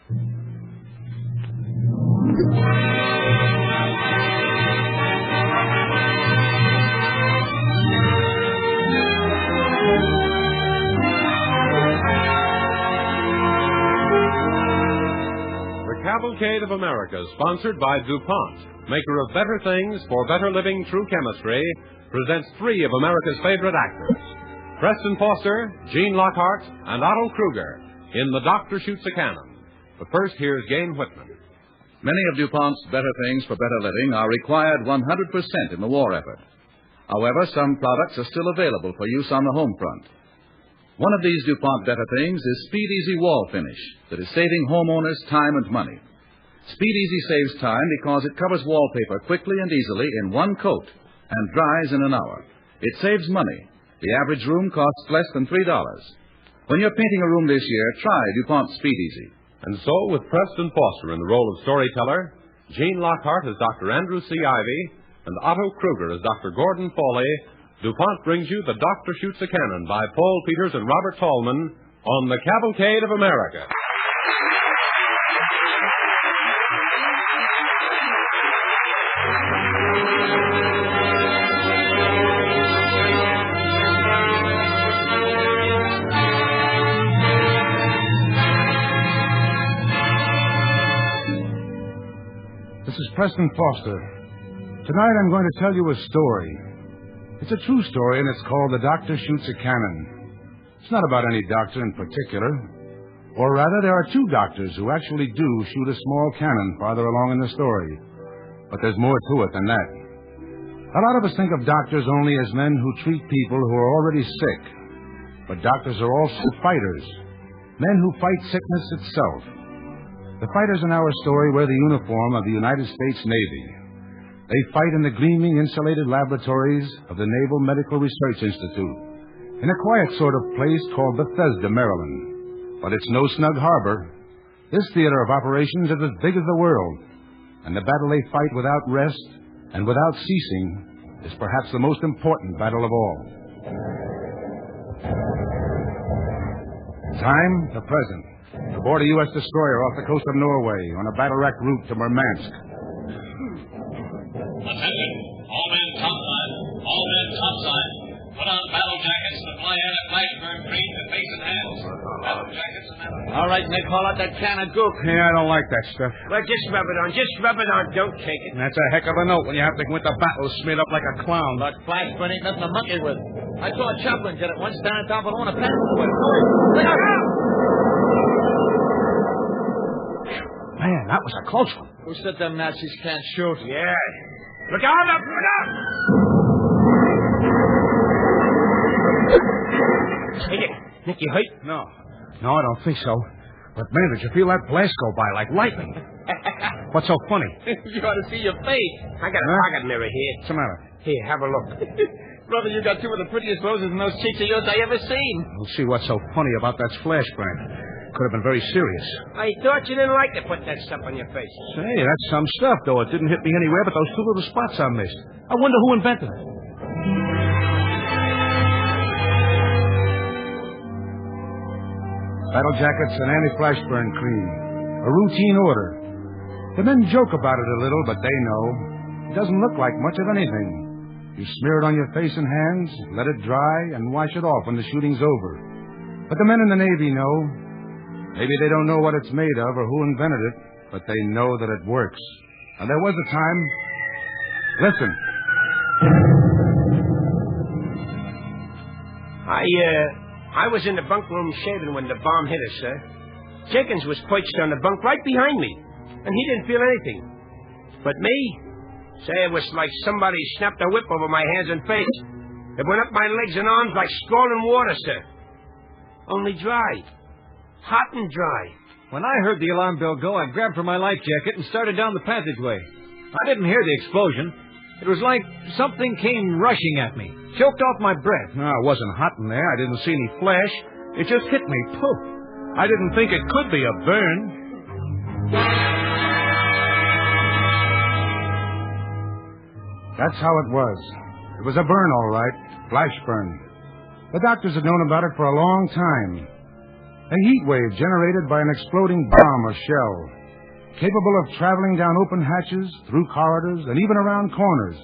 Cavalcade of America, sponsored by DuPont, maker of better things for better living through chemistry, presents three of America's favorite actors: Preston Foster, Gene Lockhart, and Otto Kruger in The Doctor Shoots a Cannon. But first, here's Gain Whitman. Many of DuPont's better things for better living are required 100% in the war effort. However, some products are still available for use on the home front. One of these DuPont better things is Speed Easy Wall Finish that is saving homeowners time and money. Speed Easy saves time because it covers wallpaper quickly and easily in one coat and dries in an hour. It saves money. The average room costs less than $3. When you're painting a room this year, try DuPont Speed Easy. And so, with Preston Foster in the role of storyteller, Gene Lockhart as Dr. Andrew C. Ivy, and Otto Kruger as Dr. Gordon Foley, DuPont brings you The Doctor Shoots a Cannon by Paul Peters and Robert Tallman on the Cavalcade of America. This is Preston Foster. Tonight I'm going to tell you a story. It's a true story, and it's called The Doctor Shoots a Cannon. It's not about any doctor in particular. Or rather, there are two doctors who actually do shoot a small cannon farther along in the story. But there's more to it than that. A lot of us think of doctors only as men who treat people who are already sick. But doctors are also fighters. Men who fight sickness itself. The fighters in our story wear the uniform of the United States Navy. They fight in the gleaming, insulated laboratories of the Naval Medical Research Institute, in a quiet sort of place called Bethesda, Maryland. But it's no snug harbor. This theater of operations is as big as the world, and the battle they fight without rest and without ceasing is perhaps the most important battle of all. Time, the present. Aboard a U.S. destroyer off the coast of Norway on a battle-racked route to Murmansk. Attention! All men topside! All men topside! Put on battle jackets to fly out at Flashburn Creek to face and hands. Battle jackets and hands. All right, Nick, haul out that can of gook. Yeah, I don't like that stuff. Well, just rub it on. Just rub it on. Don't take it. That's a heck of a note when you have to go into battle smeared up like a clown. But Flashburn ain't nothing to monkey with. I saw Chaplin get it once down at Alphavona Passageway. Look out! Man, that was a close one. Who said them Nazis can't shoot? Yeah. Look out! Look out! Hey, Nick, you hurt? No, I don't think so. But, man, did you feel that blast go by like lightning? What's so funny? You ought to see your face. I got a pocket mirror here. What's the matter? Here, have a look. Brother, you got two of the prettiest roses in those cheeks of yours I ever seen. We'll see what's so funny about that flash burn. Could have been very serious. I thought you didn't like to put that stuff on your face. Say, that's some stuff, though. It didn't hit me anywhere but those two little spots I missed. I wonder who invented it. Battle jackets and anti-flashburn cream. A routine order. The men joke about it a little, but they know. It doesn't look like much of anything. You smear it on your face and hands, let it dry, and wash it off when the shooting's over. But the men in the Navy know. Maybe they don't know what it's made of or who invented it, but they know that it works. And there was a time... Listen. I was in the bunk room shaving when the bomb hit us, sir. Jenkins was perched on the bunk right behind me, and he didn't feel anything. But me? Say, it was like somebody snapped a whip over my hands and face. It went up my legs and arms like scalding water, sir. Only dry. Hot and dry. When I heard the alarm bell go, I grabbed for my life jacket and started down the passageway. I didn't hear the explosion. It was like something came rushing at me. Choked off my breath. No, it wasn't hot in there. I didn't see any flash. It just hit me. Poof. I didn't think it could be a burn. That's how it was. It was a burn, all right. Flash burn. The doctors had known about it for a long time. A heat wave generated by an exploding bomb or shell, capable of traveling down open hatches, through corridors, and even around corners,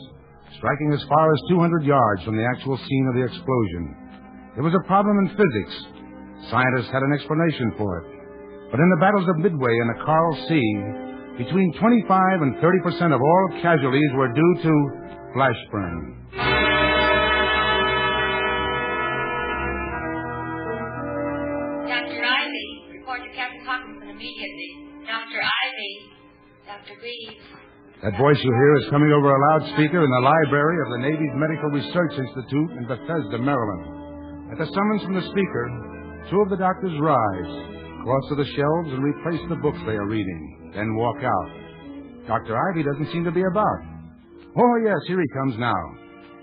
striking as far as 200 yards from the actual scene of the explosion. It was a problem in physics. Scientists had an explanation for it. But in the battles of Midway and the Coral Sea, between 25 and 30% of all casualties were due to flash burn. Dr. Ivy, report to Captain Hawkinson immediately. Dr. Ivy, Dr. Greaves. That voice you hear is coming over a loudspeaker in the library of the Navy's Medical Research Institute in Bethesda, Maryland. At the summons from the speaker, two of the doctors rise, cross to the shelves, and replace the books they are reading, then walk out. Dr. Ivy doesn't seem to be about. Oh, yes, here he comes now.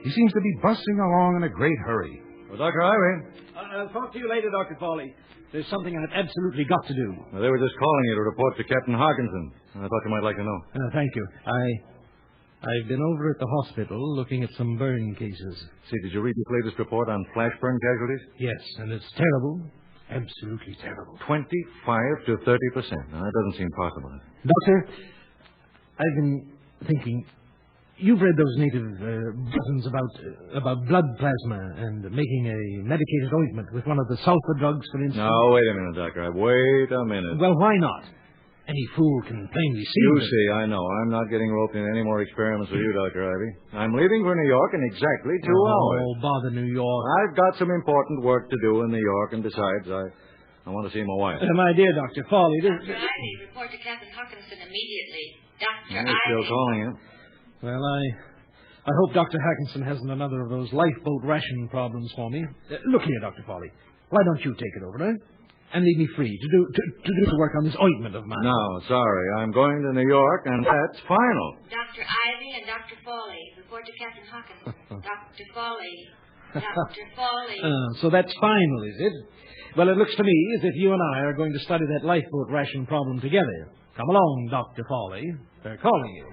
He seems to be bustling along in a great hurry. Well, Dr. Ivy. I'll talk to you later, Dr. Foley. There's something I've absolutely got to do. Well, they were just calling you to report to Captain Hawkinson. I thought you might like to know. Thank you. I've been over at the hospital looking at some burn cases. See, did you read this latest report on flash burn casualties? Yes, and it's terrible. Absolutely terrible. 25 to 30%. Now, that doesn't seem possible. Doctor, I've been thinking. You've read those native buttons about blood plasma and making a medicated ointment with one of the sulfur drugs, for instance. No, wait a minute, Doctor. Wait a minute. Well, why not? Any fool can plainly see. You see, I know. I'm not getting roped in any more experiments with you, Dr. Ivy. I'm leaving for New York in exactly 2 hours. Oh, bother New York. I've got some important work to do in New York, and besides, I want to see my wife. My dear Dr. Foley, Dr. Ivy, report to Captain Hawkinson immediately. Dr. They're still Ivy. calling you. Well, I hope Dr. Hackinson hasn't another of those lifeboat ration problems for me. Look here, Dr. Foley. Why don't you take it over, eh? And leave me free to do the work on this ointment of mine. No, sorry. I'm going to New York, and that's final. Dr. Ivy and Dr. Foley, report to Captain Hawkinson. Dr. Foley. Dr. Foley. So that's final, is it? Well, it looks to me as if you and I are going to study that lifeboat ration problem together. Come along, Dr. Foley. They're calling you.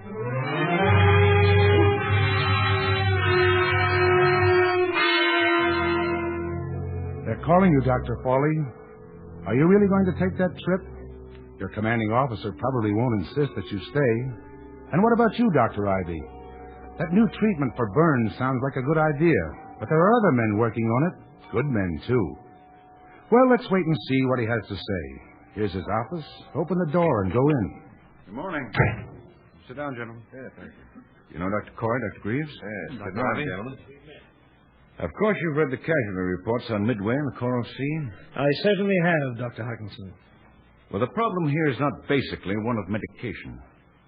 They're calling you, Dr. Foley. Are you really going to take that trip? Your commanding officer probably won't insist that you stay. And what about you, Dr. Ivy? That new treatment for burns sounds like a good idea, but there are other men working on it. Good men, too. Well, let's wait and see what he has to say. Here's his office. Open the door and go in. Good morning. Sit down, gentlemen. Yeah, thank you. You know Dr. Coy, Dr. Greaves? Yes, Good morning, gentlemen. Of course, you've read the casualty reports on Midway and the Coral Sea. I certainly have, Dr. Hackinson. Well, the problem here is not basically one of medication.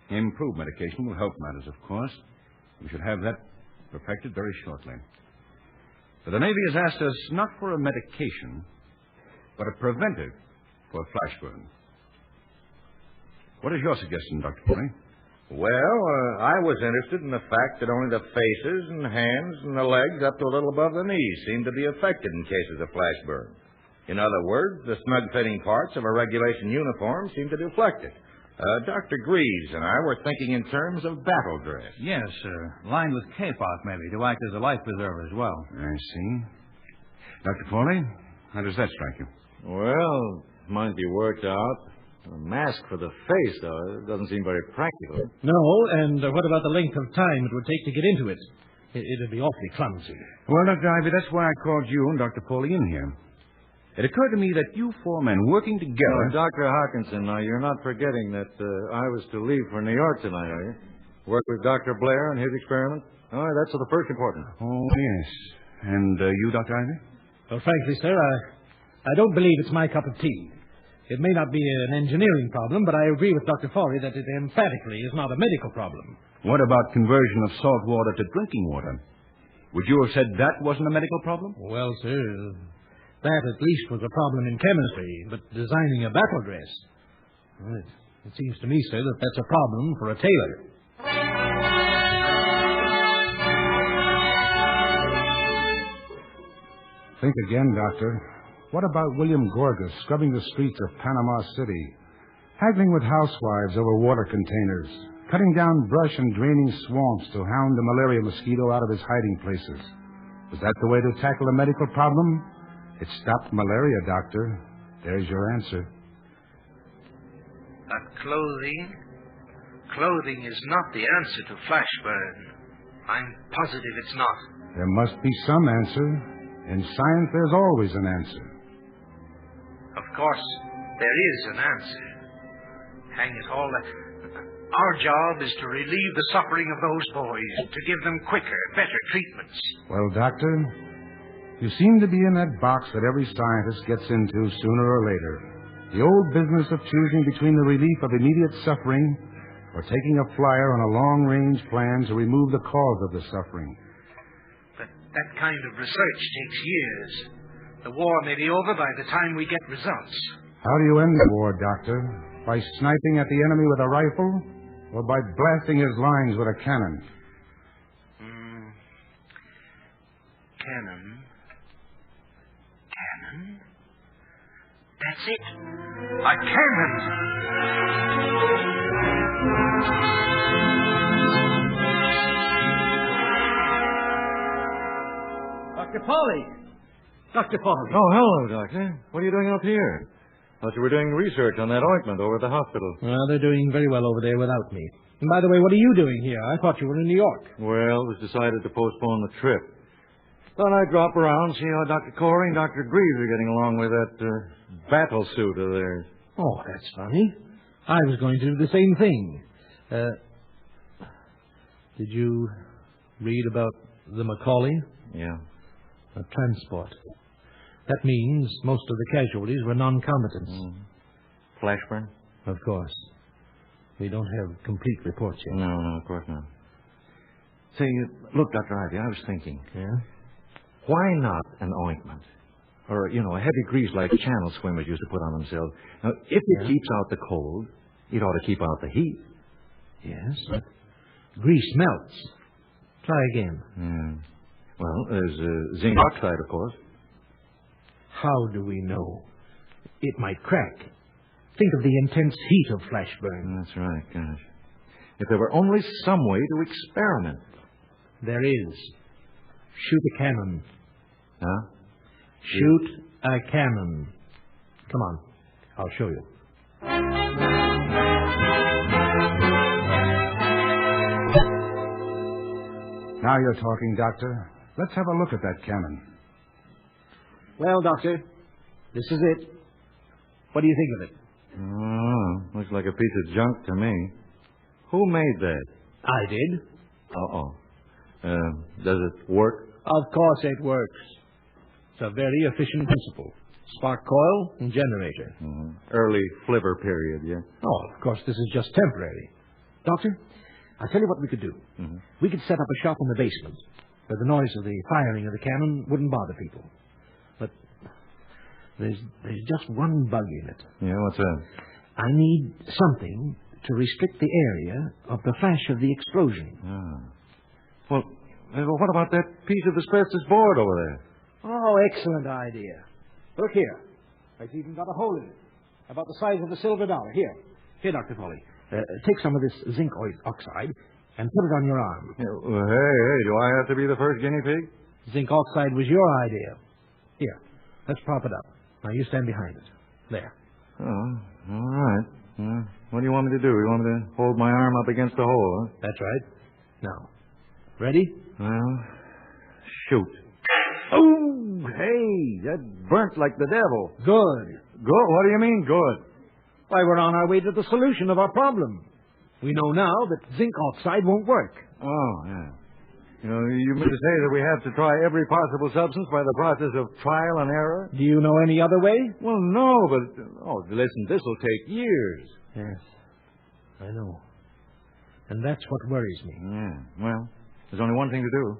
Improved medication will help matters, of course. We should have that perfected very shortly. But the Navy has asked us not for a medication, but a preventive for flash burn. What is your suggestion, Dr. Foley? Well, I was interested in the fact that only the faces and hands and the legs up to a little above the knees seem to be affected in cases of flash burn. In other words, the snug-fitting parts of a regulation uniform seem to deflect it. Dr. Greaves and I were thinking in terms of battle dress. Yes, sir. Lined with kapok, maybe, to act as a life preserver as well. I see. Dr. Foley, how does that strike you? Well, it might be worked out. A mask for the face, though, it doesn't seem very practical. No, and what about the length of time it would take to get into it? It'd be awfully clumsy. Well, Dr. Ivy, that's why I called you and Dr. Foley in here. It occurred to me that you four men working together... Dr. Hawkinson, now, you're not forgetting that I was to leave for New York tonight, are you? Work with Dr. Blair and his experiment? Oh, that's of the first importance. Oh, yes. And you, Dr. Ivy? Well, frankly, sir, I don't believe it's my cup of tea. It may not be an engineering problem, but I agree with Dr. Foley that it emphatically is not a medical problem. What about conversion of salt water to drinking water? Would you have said that wasn't a medical problem? Well, sir, that at least was a problem in chemistry, but designing a battle dress. Well, it seems to me, sir, that that's a problem for a tailor. Think again, Doctor. What about William Gorgas scrubbing the streets of Panama City, haggling with housewives over water containers, cutting down brush and draining swamps to hound the malaria mosquito out of his hiding places? Was that the way to tackle a medical problem? It stopped malaria, Doctor. There's your answer. But clothing is not the answer to flash burn. I'm positive it's not. There must be some answer. In science, there's always an answer. Of course, there is an answer. Hang it all, our job is to relieve the suffering of those boys, to give them quicker, better treatments. Well, Doctor, you seem to be in that box that every scientist gets into sooner or later. The old business of choosing between the relief of immediate suffering or taking a flyer on a long-range plan to remove the cause of the suffering. But that kind of research takes years. The war may be over by the time we get results. How do you end the war, Doctor? By sniping at the enemy with a rifle or by blasting his lines with a cannon? Cannon. That's it. A cannon. Dr. Polly! Dr. Polly! Oh, hello, Doctor. What are you doing up here? Thought you were doing research on that ointment over at the hospital. Well, they're doing very well over there without me. And by the way, what are you doing here? I thought you were in New York. Well, it was decided to postpone the trip. Thought I'd drop around, see how Dr. Corey and Dr. Greaves are getting along with that battle suit of theirs. Oh, that's funny. I was going to do the same thing. Did you read about the Macaulay? Yeah. A transport. That means most of the casualties were non-combatants. Flashburn? Of course. We don't have complete reports yet. No, of course not. Say, look, Dr. Ivy, I was thinking. Yeah? Why not an ointment? Or, a heavy grease like channel swimmers used to put on themselves. Now, if it keeps out the cold, it ought to keep out the heat. Yes, but grease melts. Try again. Yeah. Well, there's zinc oxide, of course. How do we know? It might crack. Think of the intense heat of flash burn. That's right, gosh. If there were only some way to experiment. There is. Shoot a cannon. Huh? Shoot a cannon. Come on. I'll show you. Now you're talking, Doctor. Let's have a look at that cannon. Well, Doctor, this is it. What do you think of it? Oh, looks like a piece of junk to me. Who made that? I did. Uh-oh. Does it work? Of course it works. It's a very efficient principle. Spark coil and generator. Mm-hmm. Early flivver period, yeah? Oh, of course, this is just temporary. Doctor, I'll tell you what we could do. Mm-hmm. We could set up a shop in the basement where the noise of the firing of the cannon wouldn't bother people. But there's just one bug in it. Yeah, what's that? I need something to restrict the area of the flash of the explosion. Ah. Well, what about that piece of asbestos board over there? Oh, excellent idea. Look here. It's even got a hole in it. About the size of a silver dollar. Here, Dr. Foley. Take some of this zinc oxide and put it on your arm. Hey, do I have to be the first guinea pig? Zinc oxide was your idea. Here, let's prop it up. Now, you stand behind it. There. Oh, all right. What do you want me to do? You want me to hold my arm up against the hole, huh? That's right. Now, ready? Well, shoot. Oh, hey, that burnt like the devil. Good. Good? What do you mean, good? Why, we're on our way to the solution of our problem. We know now that zinc oxide won't work. Oh, yeah. You mean to say that we have to try every possible substance by the process of trial and error? Do you know any other way? Well, no, but... Oh, listen, this will take years. Yes, I know. And that's what worries me. Yeah, well, there's only one thing to do.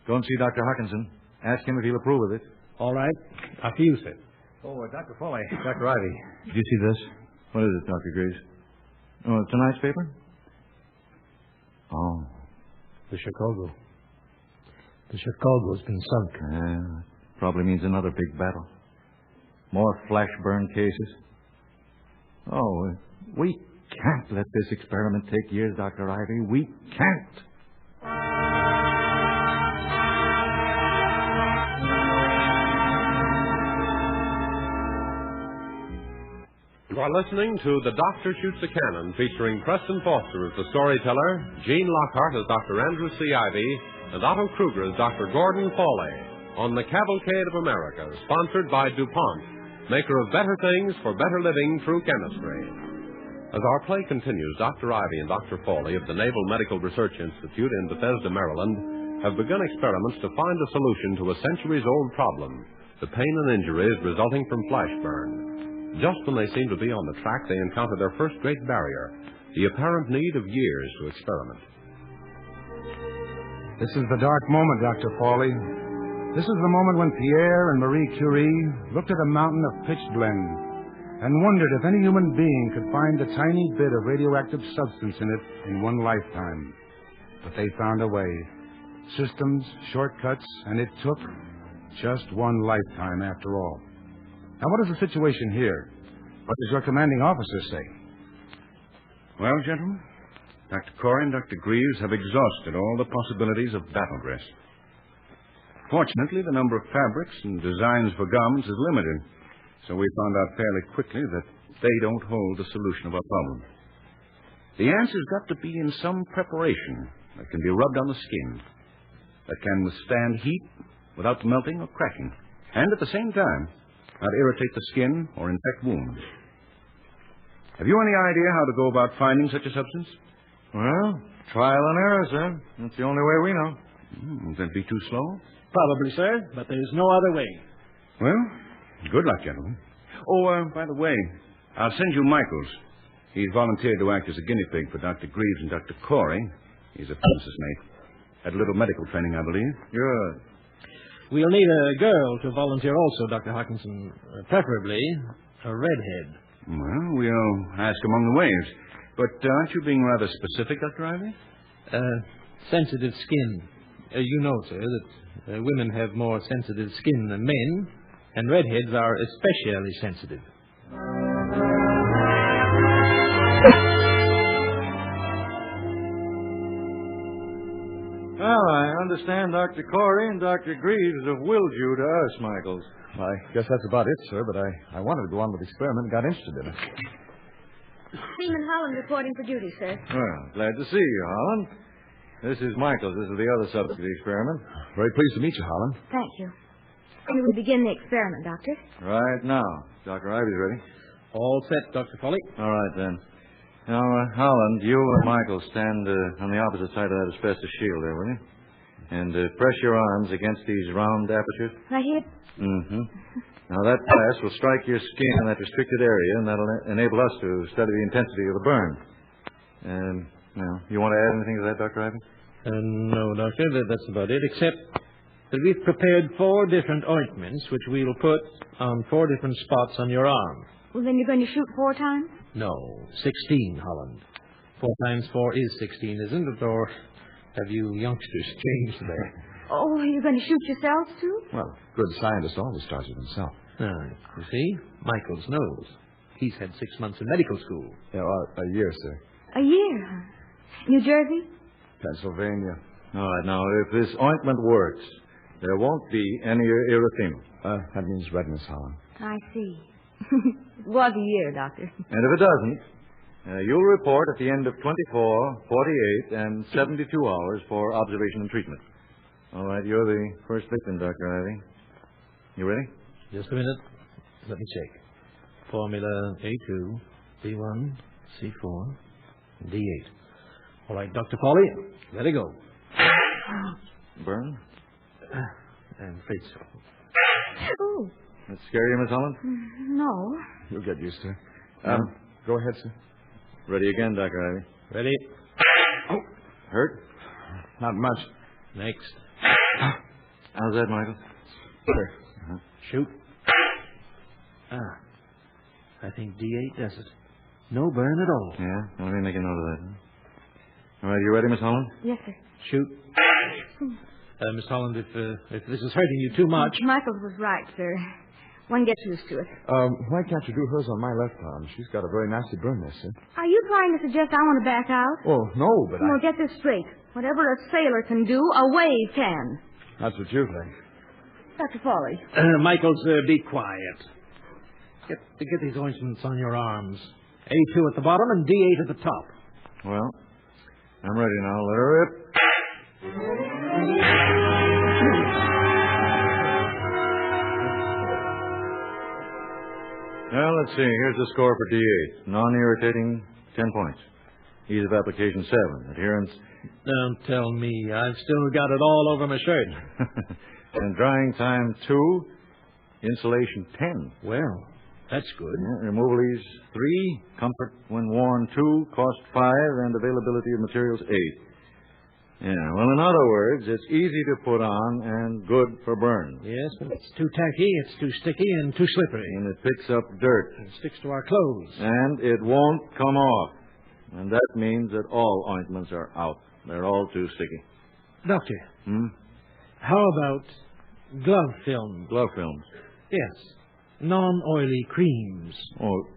Go and see Dr. Hawkinson. Ask him if he'll approve of it. All right. After you, sir. Oh, Dr. Foley. Dr. Ivy. Did you see this? What is it, Dr. Greaves? Oh, tonight's paper? Oh. The Chicago. The Chicago's been sunk. Yeah, probably means another big battle. More flash burn cases. Oh, we can't let this experiment take years, Dr. Ivy. We can't. You are listening to The Doctor Shoots a Cannon, featuring Preston Foster as the storyteller, Gene Lockhart as Dr. Andrew C. Ivy, and Otto Kruger as Dr. Gordon Foley, on the Cavalcade of America, sponsored by DuPont, maker of better things for better living through chemistry. As our play continues, Dr. Ivy and Dr. Foley of the Naval Medical Research Institute in Bethesda, Maryland, have begun experiments to find a solution to a centuries-old problem, the pain and injuries resulting from flash burn. Just when they seem to be on the track, they encounter their first great barrier, the apparent need of years to experiment. This is the dark moment, Dr. Foley. This is the moment when Pierre and Marie Curie looked at a mountain of pitch blende and wondered if any human being could find a tiny bit of radioactive substance in it in one lifetime. But they found a way. Systems, shortcuts, and it took just one lifetime after all. Now, what is the situation here? What does your commanding officer say? Well, gentlemen, Dr. Corey and Dr. Greaves have exhausted all the possibilities of battle dress. Fortunately, the number of fabrics and designs for garments is limited, so we found out fairly quickly that they don't hold the solution of our problem. The answer's got to be in some preparation that can be rubbed on the skin, that can withstand heat without melting or cracking, and at the same time not irritate the skin or infect wounds. Have you any idea how to go about finding such a substance? Well, trial and error, sir. That's the only way we know. Would that be too slow? Probably, sir, but there's no other way. Well, good luck, gentlemen. Oh, by the way, I'll send you Michaels. He's volunteered to act as a guinea pig for Dr. Greaves and Dr. Corey. He's a premises mate. Had a little medical training, I believe. Good. We'll need a girl to volunteer also, Dr. Hawkinson. Preferably a redhead. Well, we'll ask among the waves. But aren't you being rather specific, Dr. Ivy? Sensitive skin. You know, sir, that women have more sensitive skin than men, and redheads are especially sensitive. Well, I understand Dr. Corey and Dr. Greaves have willed you to us, Michaels. I guess that's about it, sir, but I wanted to go on with the experiment and got interested in it. Seaman Holland reporting for duty, sir. Well, glad to see you, Holland. This is Michaels. This is the other subject of the experiment. Very pleased to meet you, Holland. Thank you. When will we begin the experiment, Doctor? Right now. Dr. Ivy's ready. All set, Dr. Foley. All right, then. Now, Holland, you and Michael stand on the opposite side of that asbestos shield there, will you? And press your arms against these round apertures. Right here? Mm-hmm. Now, that press will strike your skin in that restricted area, and that'll enable us to study the intensity of the burn. Now, you want to add anything to that, Dr. Ivy? No, Doctor, that's about it, except that we've prepared 4 different ointments, which we'll put on 4 different spots on your arm. Well, then you're going to shoot 4 times? No, 16, Holland. 4 times 4 is 16, isn't it? Or have you youngsters changed that? Oh, you're going to shoot yourselves, too? Well, good scientist always starts with himself. You see, Michaels knows. He's had 6 months in medical school. Yeah, a year, sir. A year, huh? New Jersey? Pennsylvania. All right, now, if this ointment works, there won't be any erythema. That means redness, Holland. I see. It was a year, Doctor. And if it doesn't, you'll report at the end of 24, 48, and 72 hours for observation and treatment. All right, you're the first victim, Dr. Ivy. You ready? Just a minute. Let me check. Formula A2, B1, C4, D8. All right, Dr. Foley, let it go. Burn? I'm afraid so. Oh. That scare you, Miss Holland? No. You'll get used to it. Go ahead, sir. Ready again, Dr. Ivy. Ready. Oh. Hurt? Not much. Next. How's that, Michael? Sure. Shoot. I think D8 does it. No burn at all. Yeah? Let me make a note of that. All right, you ready, Miss Holland? Yes, sir. Shoot. Miss Holland, if this is hurting you too much... Michaels was right, sir. One gets used to it. Why can't you do hers on my left arm? She's got a very nasty burn there, sir. Are you trying to suggest I want to back out? Oh, no, but Well, get this straight. Whatever a sailor can do, a wave can. That's what you think. Dr. Foley. Michaels, be quiet. Get these ointments on your arms. A2 at the bottom and D8 at the top. Well, I'm ready now. Let her rip. Well, let's see. Here's the score for D8. Non-irritating, 10 points. Ease of application, 7. Adherence... Don't tell me. I've still got it all over my shirt. And drying time, 2. Insulation, 10. Well, that's good. Yeah, removal ease, 3. Comfort when worn, 2. Cost, 5. And availability of materials, 8. Yeah, well, in other words, it's easy to put on and good for burns. Yes, but it's too tacky, it's too sticky, and too slippery. And it picks up dirt. It sticks to our clothes. And it won't come off. And that means that all ointments are out. They're all too sticky. Doctor, how about glove film? Glove films? Yes. Non-oily creams. Oh,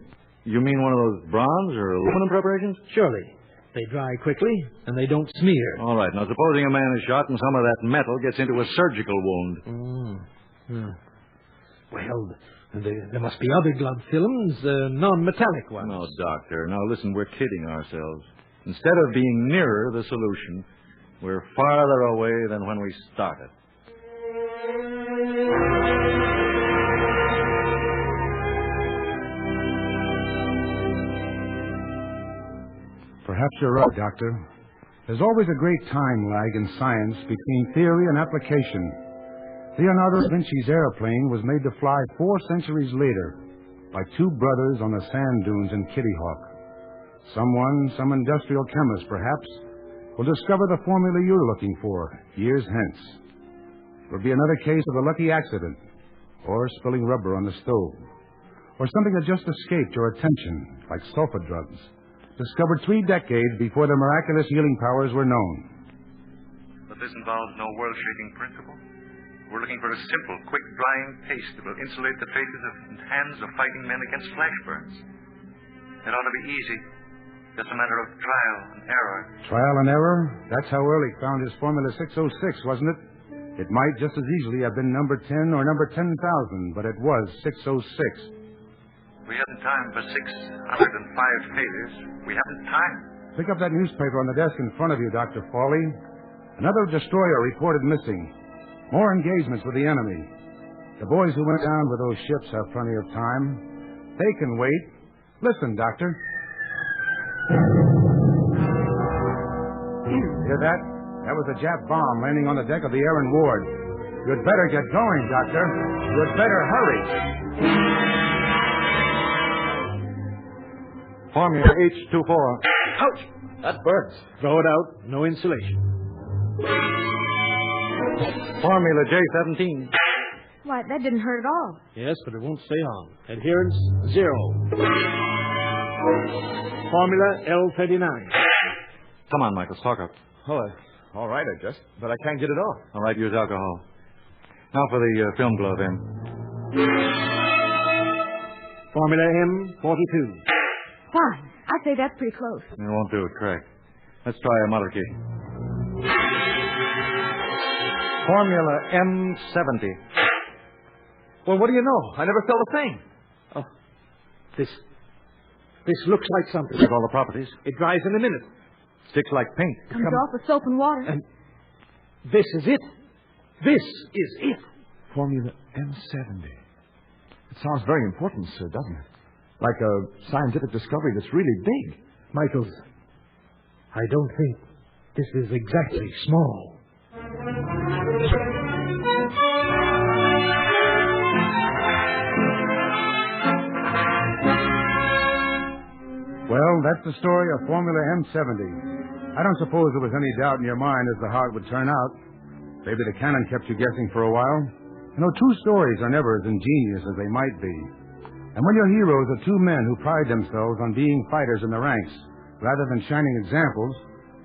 you mean one of those bronze or aluminum preparations? Surely. They dry quickly, and they don't smear. All right. Now, supposing a man is shot and some of that metal gets into a surgical wound. Well, there must be other glove films, non-metallic ones. No, Doctor. Now, listen, we're kidding ourselves. Instead of being nearer the solution, we're farther away than when we started. Perhaps you're right, Doctor. There's always a great time lag in science between theory and application. Leonardo da Vinci's airplane was made to fly 4 centuries later by 2 brothers on the sand dunes in Kitty Hawk. Someone, some industrial chemist perhaps, will discover the formula you're looking for years hence. It'll be another case of a lucky accident, or spilling rubber on the stove, or something that just escaped your attention, like sulfa drugs, discovered 3 decades before their miraculous healing powers were known. But this involves no world-shaking principle. We're looking for a simple, quick drying paste that will insulate the faces and hands of fighting men against flash burns. It ought to be easy. Just a matter of trial and error. Trial and error? That's how Ehrlich found his Formula 606, wasn't it? It might just as easily have been number 10 or number 10,000, but it was 606. We haven't time for 605 failures. We haven't time. Pick up that newspaper on the desk in front of you, Dr. Fawley. Another destroyer reported missing. More engagements with the enemy. The boys who went down with those ships have plenty of time. They can wait. Listen, Doctor. Hear that? That was a Jap bomb landing on the deck of the Aaron Ward. You'd better get going, Doctor. You'd better hurry. Formula H24. Ouch! That burns. Throw it out. No insulation. Formula J17. Why, that didn't hurt at all. Yes, but it won't stay on. Adherence, 0. Formula L39. Come on, Michael, stock up. Oh, all right, I guess. But I can't get it off. All right, use alcohol. Now for the film glove end. Formula M42. Fine. I'd say that's pretty close. It won't do it, correct. Let's try a modification. Formula M70. Well, what do you know? I never felt a thing. Oh, this looks like something. With all the properties. It dries in a minute. Sticks like paint. Comes off with soap and water. And this is it. This is it. Formula M70. It sounds very important, sir, doesn't it? Like a scientific discovery that's really big. Michaels, I don't think this is exactly small. Well, that's the story of Formula M70. I don't suppose there was any doubt in your mind as to how it would turn out. Maybe the cannon kept you guessing for a while. You know, 2 stories are never as ingenious as they might be. And when your heroes are 2 men who pride themselves on being fighters in the ranks, rather than shining examples,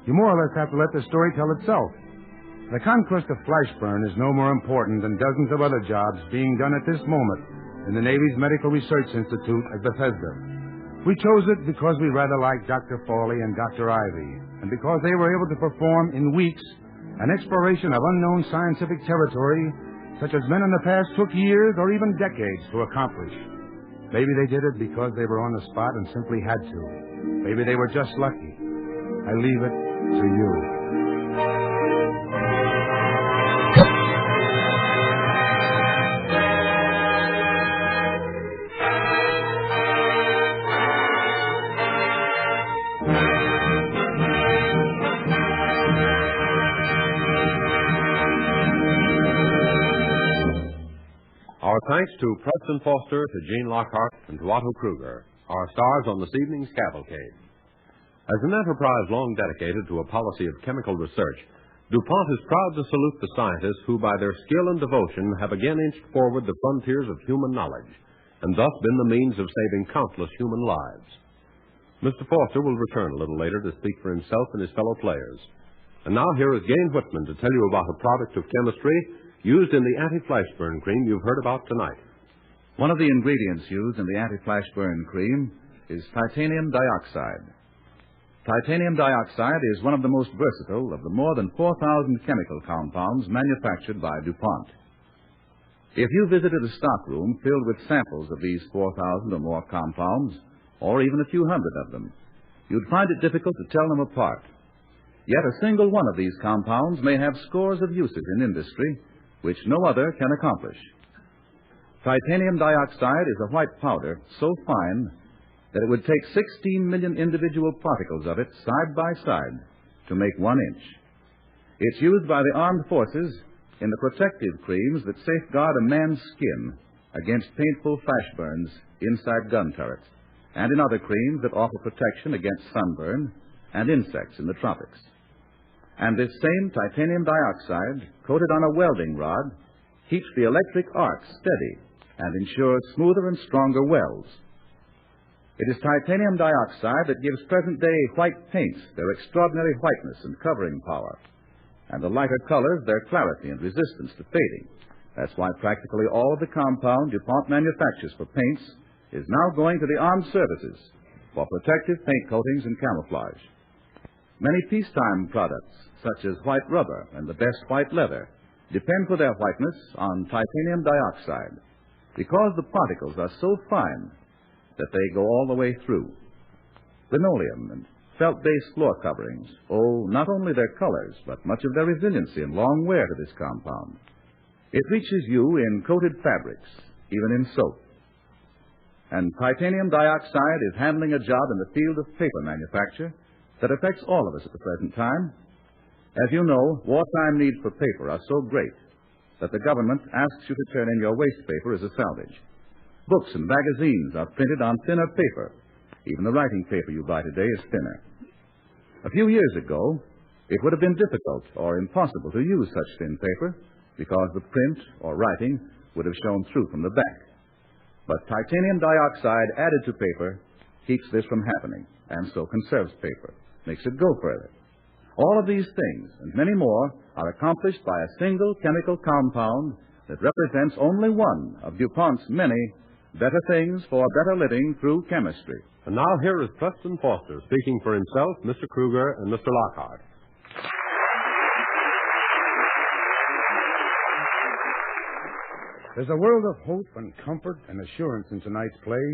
you more or less have to let the story tell itself. The conquest of Flashburn is no more important than dozens of other jobs being done at this moment in the Navy's Medical Research Institute at Bethesda. We chose it because we rather liked Dr. Fawley and Dr. Ivy, and because they were able to perform in weeks an exploration of unknown scientific territory such as men in the past took years or even decades to accomplish. Maybe they did it because they were on the spot and simply had to. Maybe they were just lucky. I leave it to you. Our thanks to Preston Foster, to Gene Lockhart, and to Otto Kruger, our stars on this evening's Cavalcade. As an enterprise long dedicated to a policy of chemical research, DuPont is proud to salute the scientists who, by their skill and devotion, have again inched forward the frontiers of human knowledge, and thus been the means of saving countless human lives. Mr. Foster will return a little later to speak for himself and his fellow players. And now here is Gain Whitman to tell you about a product of chemistry used in the anti-flashburn cream you've heard about tonight. One of the ingredients used in the anti-flashburn cream is titanium dioxide. Titanium dioxide is one of the most versatile of the more than 4,000 chemical compounds manufactured by DuPont. If you visited a stockroom filled with samples of these 4,000 or more compounds, or even a few hundred of them, you'd find it difficult to tell them apart. Yet a single one of these compounds may have scores of uses in industry which no other can accomplish. Titanium dioxide is a white powder so fine that it would take 16 million individual particles of it side by side to make 1 inch. It's used by the armed forces in the protective creams that safeguard a man's skin against painful flash burns inside gun turrets, and in other creams that offer protection against sunburn and insects in the tropics. And this same titanium dioxide, coated on a welding rod, keeps the electric arc steady and ensures smoother and stronger welds. It is titanium dioxide that gives present-day white paints their extraordinary whiteness and covering power, and the lighter colors their clarity and resistance to fading. That's why practically all of the compound DuPont manufactures for paints is now going to the armed services for protective paint coatings and camouflage. Many peacetime products, such as white rubber and the best white leather, depend for their whiteness on titanium dioxide because the particles are so fine that they go all the way through. Linoleum and felt-based floor coverings owe not only their colors, but much of their resiliency and long wear to this compound. It reaches you in coated fabrics, even in soap. And titanium dioxide is handling a job in the field of paper manufacture that affects all of us at the present time. As you know, wartime needs for paper are so great that the government asks you to turn in your waste paper as a salvage. Books and magazines are printed on thinner paper. Even the writing paper you buy today is thinner. A few years ago, it would have been difficult or impossible to use such thin paper because the print or writing would have shown through from the back. But titanium dioxide added to paper keeps this from happening, and so conserves paper, makes it go further. All of these things, and many more, are accomplished by a single chemical compound that represents only one of DuPont's many better things for better living through chemistry. And now here is Preston Foster speaking for himself, Mr. Kruger, and Mr. Lockhart. There's a world of hope and comfort and assurance in tonight's play,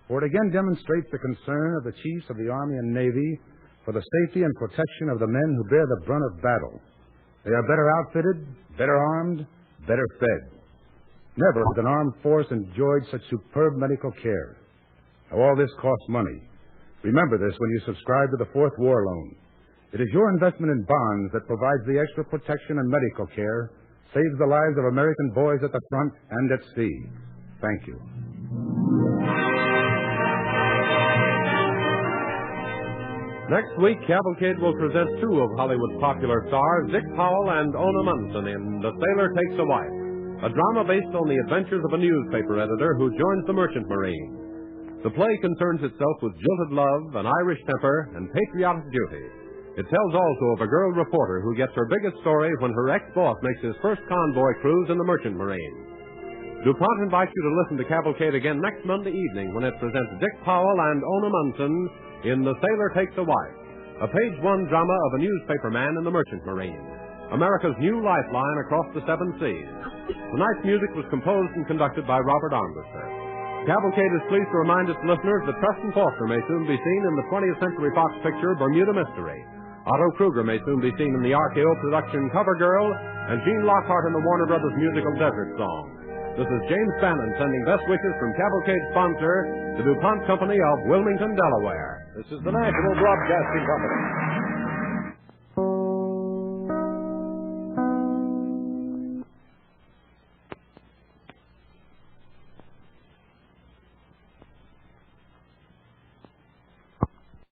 for it again demonstrates the concern of the chiefs of the Army and Navy for the safety and protection of the men who bear the brunt of battle. They are better outfitted, better armed, better fed. Never has an armed force enjoyed such superb medical care. Now, all this costs money. Remember this when you subscribe to the Fourth War Loan. It is your investment in bonds that provides the extra protection and medical care, saves the lives of American boys at the front and at sea. Thank you. Next week, Cavalcade will present two of Hollywood's popular stars, Dick Powell and Ona Munson, in The Sailor Takes a Wife, a drama based on the adventures of a newspaper editor who joins the merchant marine. The play concerns itself with jilted love, an Irish temper, and patriotic duty. It tells also of a girl reporter who gets her biggest story when her ex-boss makes his first convoy cruise in the merchant marine. DuPont invites you to listen to Cavalcade again next Monday evening when it presents Dick Powell and Ona Munson in The Sailor Takes a Wife, a page-one drama of a newspaper man in the merchant marine, America's new lifeline across the seven seas. Tonight's music was composed and conducted by Robert Armbruster. Cavalcade is pleased to remind its listeners that Preston Foster may soon be seen in the 20th Century Fox picture Bermuda Mystery. Otto Kruger may soon be seen in the RKO production Cover Girl, and Gene Lockhart in the Warner Brothers musical Desert Song. This is James Bannon sending best wishes from Cavalcade sponsor, the DuPont Company of Wilmington, Delaware. This is the National Broadcasting Company.